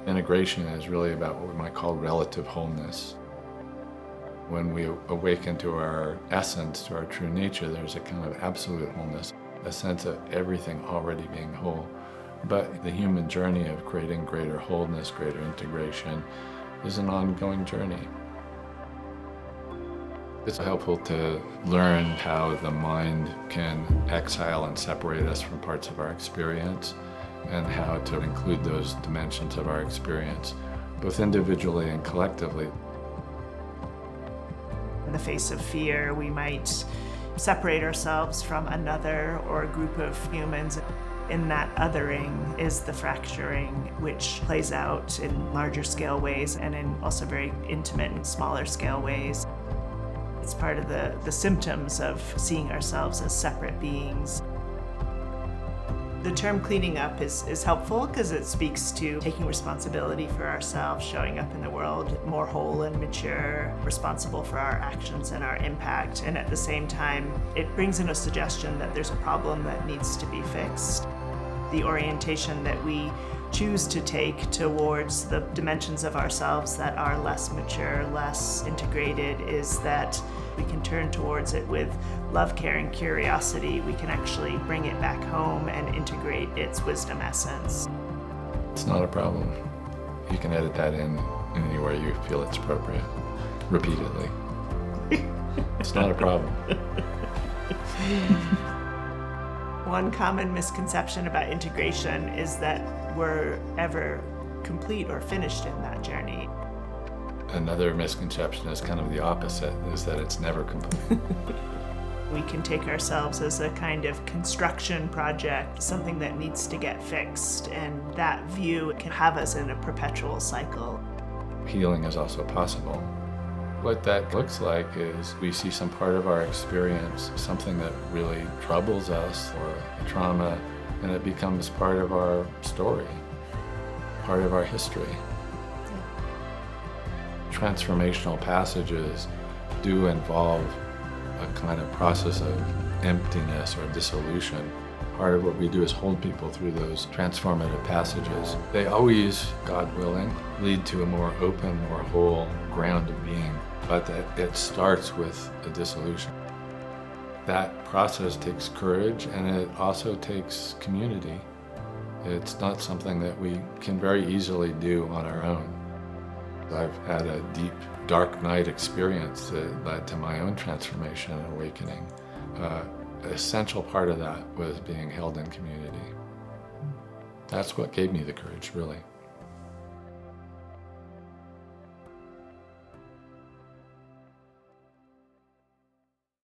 Integration is really about what we might call relative wholeness. When we awaken to our essence, to our true nature, there's a kind of absolute wholeness, a sense of everything already being whole. But the human journey of creating greater wholeness, greater integration, is an ongoing journey. It's helpful to learn how the mind can exile and separate us from parts of our experience, and how to include those dimensions of our experience, both individually and collectively. In the face of fear, we might separate ourselves from another or a group of humans. In that othering is the fracturing, which plays out in larger scale ways and in also very intimate and smaller scale ways. It's part of the symptoms of seeing ourselves as separate beings. The term cleaning up is helpful because it speaks to taking responsibility for ourselves, showing up in the world more whole and mature, responsible for our actions and our impact. And at the same time, it brings in a suggestion that there's a problem that needs to be fixed. The orientation that we choose to take towards the dimensions of ourselves that are less mature, less integrated, is that we can turn towards it with love, care, and curiosity. We can actually bring it back home and integrate its wisdom essence. It's not a problem. You can edit that in anywhere you feel it's appropriate, repeatedly. It's not a problem. One common misconception about integration is that we're ever complete or finished in that journey. Another misconception is kind of the opposite, is that it's never complete. We can take ourselves as a kind of construction project, something that needs to get fixed, and that view can have us in a perpetual cycle. Healing is also possible. What that looks like is we see some part of our experience, something that really troubles us or a trauma, and it becomes part of our story, part of our history. Transformational passages do involve a kind of process of emptiness or dissolution. Part of what we do is hold people through those transformative passages. They always, God willing, lead to a more open, more whole ground of being, but it starts with a dissolution. That process takes courage, and it also takes community. It's not something that we can very easily do on our own. I've had a deep, dark night experience that led to my own transformation and awakening. An essential part of that was being held in community. That's what gave me the courage, really.